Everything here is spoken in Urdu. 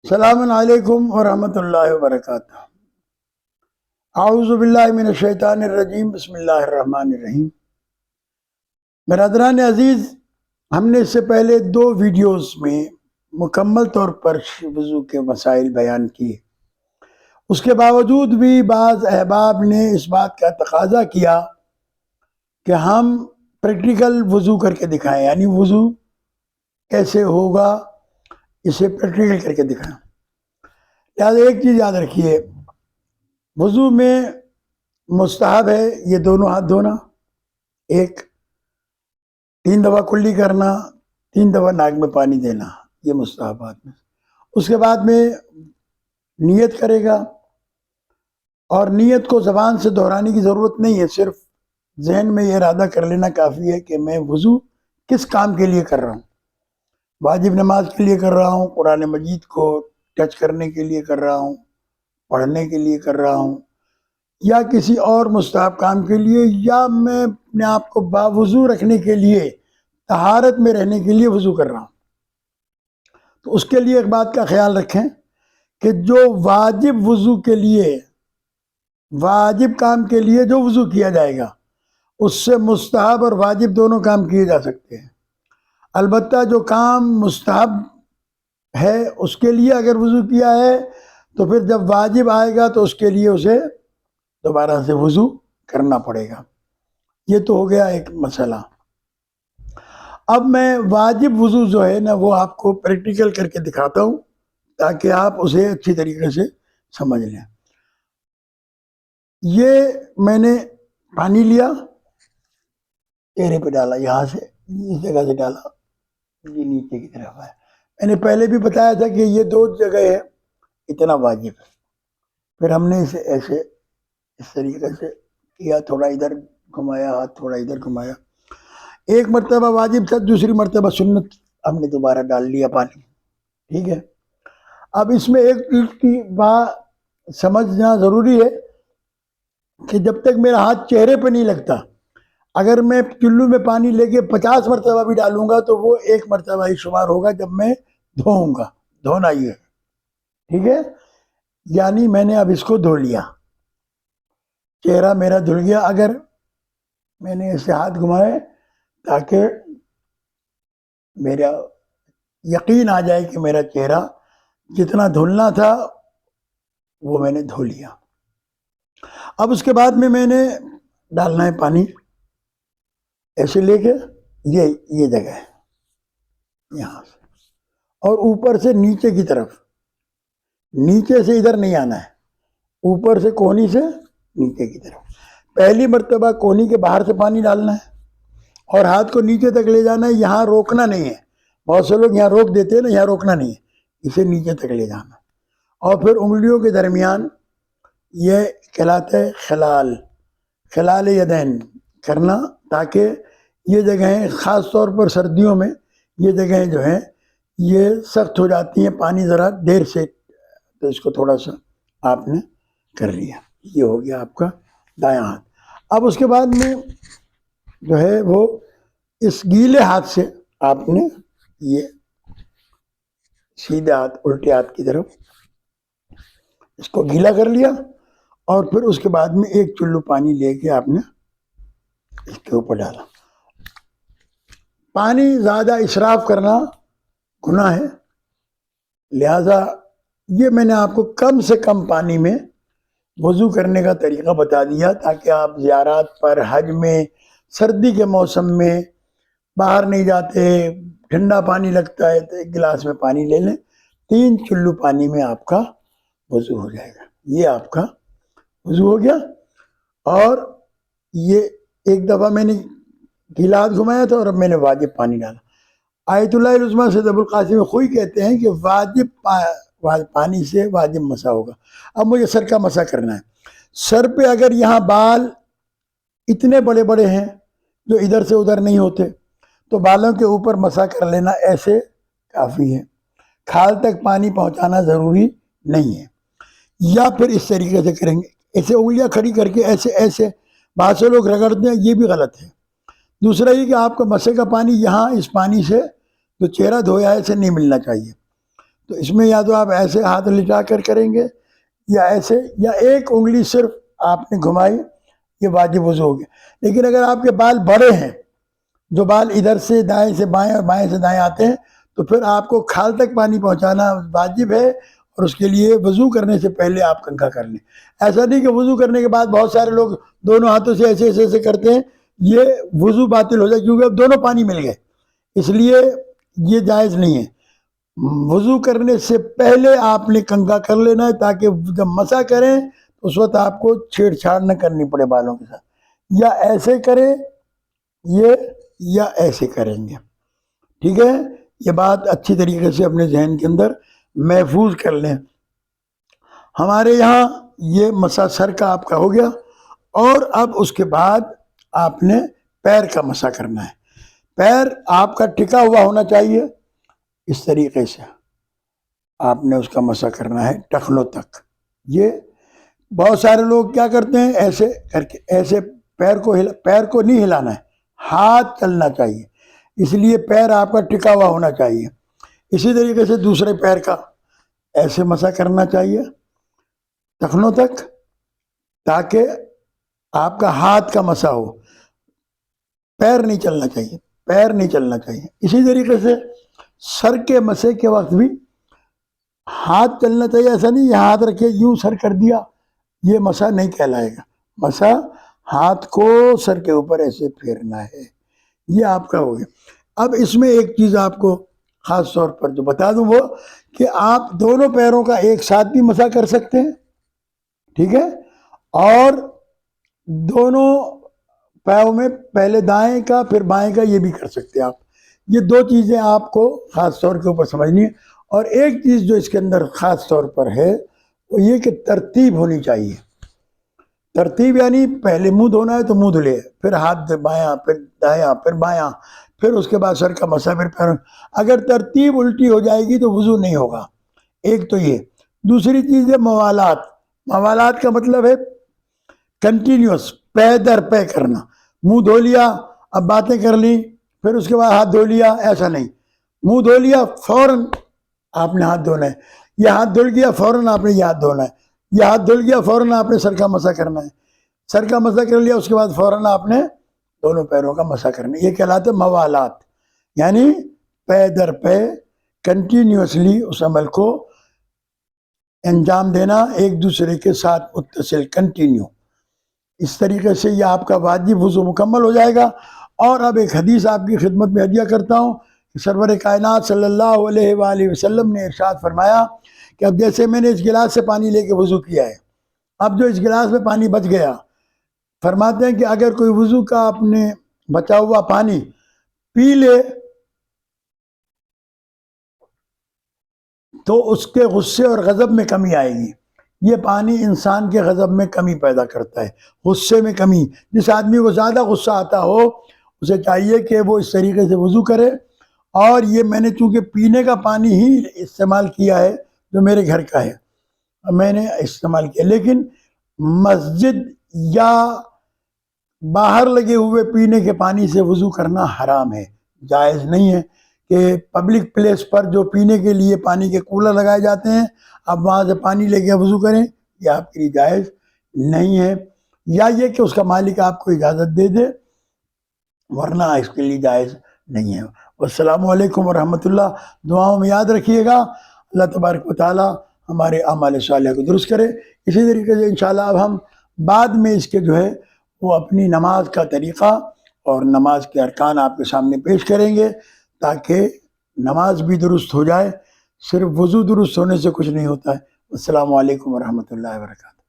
السلام علیکم ورحمۃ اللہ وبرکاتہ۔ اعوذ باللہ من الشیطان الرجیم، بسم اللہ الرحمن الرحیم۔ برادران عزیز، ہم نے اس سے پہلے 2 ویڈیوز میں مکمل طور پر وضو کے مسائل بیان کیے۔ اس کے باوجود بھی بعض احباب نے اس بات کا تقاضا کیا کہ ہم پریکٹیکل وضو کر کے دکھائیں، یعنی وضو کیسے ہوگا اسے پریکٹیکل کر کے دکھائیں۔ لہٰذا ایک چیز یاد رکھیے، وضو میں مستحب ہے یہ دونوں ہاتھ دھونا، 3 دفعہ کلی کرنا، 3 دفعہ ناک میں پانی دینا، یہ مستحبات میں۔ اس کے بعد میں نیت کرے گا، اور نیت کو زبان سے دہرانے کی ضرورت نہیں ہے، صرف ذہن میں یہ ارادہ کر لینا کافی ہے کہ میں وضو کس کام کے لیے کر رہا ہوں۔ واجب نماز کے لیے کر رہا ہوں، قرآن مجید کو ٹچ کرنے کے لیے کر رہا ہوں، پڑھنے کے لیے کر رہا ہوں، یا کسی اور مستحب کام کے لیے، یا میں اپنے آپ کو باوضو رکھنے کے لیے، طہارت میں رہنے کے لیے وضو کر رہا ہوں۔ تو اس کے لیے ایک بات کا خیال رکھیں کہ جو واجب وضو کے لیے، واجب کام کے لیے جو وضو کیا جائے گا، اس سے مستحب اور واجب دونوں کام کیے جا سکتے ہیں۔ البتہ جو کام مستحب ہے اس کے لیے اگر وضو کیا ہے تو پھر جب واجب آئے گا تو اس کے لیے اسے دوبارہ سے وضو کرنا پڑے گا۔ یہ تو ہو گیا ایک مسئلہ۔ اب میں واجب وضو جو ہے نا وہ آپ کو پریکٹیکل کر کے دکھاتا ہوں تاکہ آپ اسے اچھی طریقے سے سمجھ لیں۔ یہ میں نے پانی لیا، چہرے پہ ڈالا، یہاں سے اس جگہ سے ڈالا، یہ نیچے کی طرف ہے۔ میں نے پہلے بھی بتایا تھا کہ یہ 2 جگہ ہے، اتنا واجب ہے۔ پھر ہم نے اسے ایسے اس طریقے سے کیا، تھوڑا ادھر گھمایا، ہاتھ تھوڑا ادھر گھمایا۔ ایک مرتبہ واجب تھا، دوسری مرتبہ سنت، ہم نے دوبارہ ڈال لیا پانی، ٹھیک ہے۔ اب اس میں ایک چیز کی بات سمجھنا ضروری ہے کہ جب تک میرا ہاتھ چہرے پہ نہیں لگتا، اگر میں چلو میں پانی لے کے 50 مرتبہ بھی ڈالوں گا تو وہ 1 مرتبہ ہی شمار ہوگا جب میں دھوؤں گا۔ دھونا ہی ہے، ٹھیک ہے۔ یعنی میں نے اب اس کو دھو لیا، چہرہ میرا دھل گیا۔ اگر میں نے ایسے ہاتھ گھمائے تاکہ میرا یقین آ جائے کہ میرا چہرہ جتنا دھلنا تھا وہ میں نے دھو لیا۔ اب اس کے بعد میں نے ڈالنا ہے پانی، ایسے لے کے یہ جگہ ہے، یہاں سے، اور اوپر سے نیچے کی طرف، نیچے سے ادھر نہیں آنا ہے، اوپر سے کونی سے نیچے کی طرف۔ پہلی مرتبہ کونی کے باہر سے پانی ڈالنا ہے اور ہاتھ کو نیچے تک لے جانا ہے، یہاں روکنا نہیں ہے۔ بہت سے لوگ یہاں روک دیتے ہیں نا، یہاں روکنا نہیں ہے، اسے نیچے تک لے جانا، اور پھر انگلیوں کے درمیان یہ کہلاتا ہے خلال یدین کرنا، تاکہ یہ جگہیں خاص طور پر سردیوں میں یہ جگہیں جو ہیں یہ سخت ہو جاتی ہیں پانی ذرا دیر سے، تو اس کو تھوڑا سا آپ نے کر لیا۔ یہ ہو گیا آپ کا دایاں ہاتھ۔ اب اس کے بعد میں جو ہے وہ اس گیلے ہاتھ سے آپ نے یہ سیدھے ہاتھ، الٹے ہاتھ کی طرف اس کو گیلا کر لیا، اور پھر اس کے بعد میں 1 چلو پانی لے کے آپ نے اس کے اوپر ڈالا۔ پانی زیادہ اسراف کرنا گناہ ہے، لہذا یہ میں نے آپ کو کم سے کم پانی میں وضو کرنے کا طریقہ بتا دیا تاکہ آپ زیارات پر، حج میں، سردی کے موسم میں باہر نہیں جاتے، ٹھنڈا پانی لگتا ہے تو 1 گلاس میں پانی لے لیں، 3 چلو پانی میں آپ کا وضو ہو جائے گا۔ یہ آپ کا وضو ہو گیا۔ اور یہ ایک دفعہ میں نے گیلا ہاتھ گھمایا تھا اور اب میں نے واجب پانی ڈالا۔ آیت اللہ العظمیٰ سید ابوالقاسم خوئی کہتے ہیں کہ واجب پانی سے واجب مسح ہوگا۔ اب مجھے سر کا مسح کرنا ہے۔ سر پہ اگر یہاں بال اتنے بڑے بڑے ہیں جو ادھر سے ادھر نہیں ہوتے تو بالوں کے اوپر مسح کر لینا ایسے کافی ہے، کھال تک پانی پہنچانا ضروری نہیں ہے۔ یا پھر اس طریقے سے کریں گے، ایسے انگلیاں کھڑی کر کے ایسے بہت سے لوگ رگڑتے ہیں، یہ بھی غلط ہے۔ دوسرا یہ کہ آپ کا مسح کا پانی یہاں اس پانی سے جو چہرہ دھویا ہے اسے نہیں ملنا چاہیے، تو اس میں یا تو آپ ایسے ہاتھ لٹا کر کریں گے یا ایسے، یا ایک انگلی صرف آپ نے گھمائی، یہ واجب وضو ہو گیا۔ لیکن اگر آپ کے بال بڑے ہیں، جو بال ادھر سے دائیں سے بائیں اور بائیں سے دائیں آتے ہیں، تو پھر آپ کو کھال تک پانی پہنچانا واجب ہے، اور اس کے لیے وضو کرنے سے پہلے آپ کنگھا کر لیں۔ ایسا نہیں کہ وضو کرنے کے بعد بہت سارے لوگ دونوں ہاتھوں سے ایسے ایسے ایسے کرتے ہیں، یہ وضو باطل ہو جائے، کیونکہ اب دونوں پانی مل گئے، اس لیے یہ جائز نہیں ہے۔ وضو کرنے سے پہلے آپ نے کنگھا کر لینا ہے، تاکہ جب مسح کریں اس وقت آپ کو چھیڑ چھاڑ نہ کرنی پڑے بالوں کے ساتھ۔ یا ایسے کریں یہ، یا ایسے کریں گے، ٹھیک ہے؟ یہ بات اچھی طریقے سے اپنے ذہن کے اندر محفوظ کر لیں۔ ہمارے یہاں یہ مسح سر کا آپ کا ہو گیا، اور اب اس کے بعد آپ نے پیر کا مسح کرنا ہے۔ پیر آپ کا ٹکا ہوا ہونا چاہیے، اس طریقے سے آپ نے اس کا مسح کرنا ہے ٹخنوں تک۔ یہ بہت سارے لوگ کیا کرتے ہیں، ایسے کر کے ایسے پیر کو نہیں ہلانا ہے، ہاتھ چلنا چاہیے، اس لیے پیر آپ کا ٹکا ہوا ہونا چاہیے۔ اسی طریقے سے دوسرے پیر کا ایسے مسح کرنا چاہیے ٹخنوں تک، تاکہ آپ کا ہاتھ کا مسح ہو، پیر نہیں چلنا چاہیے، پیر نہیں چلنا چاہیے۔ اسی طریقے سے سر کے مسح کے وقت بھی ہاتھ چلنا چاہیے، ایسا نہیں یہ ہاتھ رکھے یوں سر کر دیا، یہ مسح نہیں کہلائے گا۔ مسح ہاتھ کو سر کے اوپر ایسے پھیرنا ہے، یہ آپ کا ہو گیا۔ اب اس میں ایک چیز آپ کو خاص طور پر جو بتا دوں، وہ کہ آپ دونوں پیروں کا ایک ساتھ بھی مسح کر سکتے ہیں، ٹھیک ہے؟ اور دونوں پیروں میں پہلے دائیں کا پھر بائیں کا، یہ بھی کر سکتے ہیں آپ۔ یہ دو چیزیں آپ کو خاص طور کے اوپر سمجھنی ہے۔ اور ایک چیز جو اس کے اندر خاص طور پر ہے وہ یہ کہ ترتیب ہونی چاہیے۔ ترتیب یعنی پہلے منہ دھونا ہے تو منہ دھلے، پھر ہاتھ بایاں، پھر دایاں، پھر بایاں، پھر اس کے بعد سر کا مسح، پھر پیروں۔ اگر ترتیب الٹی ہو جائے گی تو وضو نہیں ہوگا۔ ایک تو یہ، دوسری چیز ہے موالات۔ موالات کا مطلب ہے کنٹینیوس، پے در پے کرنا۔ منہ دھو لیا، اب باتیں کر لی، پھر اس کے بعد ہاتھ دھو لیا، ایسا نہیں۔ منہ دھو لیا فوراً آپ نے ہاتھ دھونا ہے، یہ ہاتھ دھل گیا فوراً آپ نے یہ ہاتھ دھونا ہے، یہ ہاتھ دھل گیا فوراً آپ نے سر کا مسح کرنا ہے، سر کا مسح کر لیا اس کے بعد فوراً آپ نے دونوں پیروں کا مسح کرنا ہے۔ یہ کہلاتے موالات، یعنی پے در پے کنٹینیوسلی اس عمل کو انجام دینا، ایک دوسرے کے ساتھ متصل، کنٹینیو۔ اس طریقے سے یہ آپ کا واجب وضو مکمل ہو جائے گا۔ اور اب ایک حدیث آپ کی خدمت میں ہدیہ کرتا ہوں کہ سرور کائنات صلی اللہ علیہ وآلہ وسلم نے ارشاد فرمایا کہ اب جیسے میں نے اس گلاس سے پانی لے کے وضو کیا ہے، اب جو اس گلاس میں پانی بچ گیا، فرماتے ہیں کہ اگر کوئی وضو کا اپنے بچا ہوا پانی پی لے تو اس کے غصے اور غضب میں کمی آئے گی۔ یہ پانی انسان کے غضب میں کمی پیدا کرتا ہے، غصے میں کمی۔ جس آدمی کو زیادہ غصہ آتا ہو اسے چاہیے کہ وہ اس طریقے سے وضو کرے۔ اور یہ میں نے چونکہ پینے کا پانی ہی استعمال کیا ہے جو میرے گھر کا ہے، میں نے استعمال کیا، لیکن مسجد یا باہر لگے ہوئے پینے کے پانی سے وضو کرنا حرام ہے، جائز نہیں ہے۔ کہ پبلک پلیس پر جو پینے کے لیے پانی کے کولر لگائے جاتے ہیں، اب وہاں سے پانی لے کے وضو کریں، یہ آپ کے لیے جائز نہیں ہے۔ یا یہ کہ اس کا مالک آپ کو اجازت دے دے، ورنہ اس کے لیے جائز نہیں ہے۔ والسلام علیکم ورحمۃ اللہ۔ دعاؤں میں یاد رکھیے گا، اللہ تبارک و تعالی ہمارے اعمال صالحہ کو درست کرے۔ اسی طریقے سے انشاءاللہ اب ہم بعد میں اس کے جو ہے وہ اپنی نماز کا طریقہ اور نماز کے ارکان آپ کے سامنے پیش کریں گے، تاکہ نماز بھی درست ہو جائے۔ صرف وضو درست ہونے سے کچھ نہیں ہوتا ہے۔ السلام علیکم ورحمۃ اللہ وبرکاتہ۔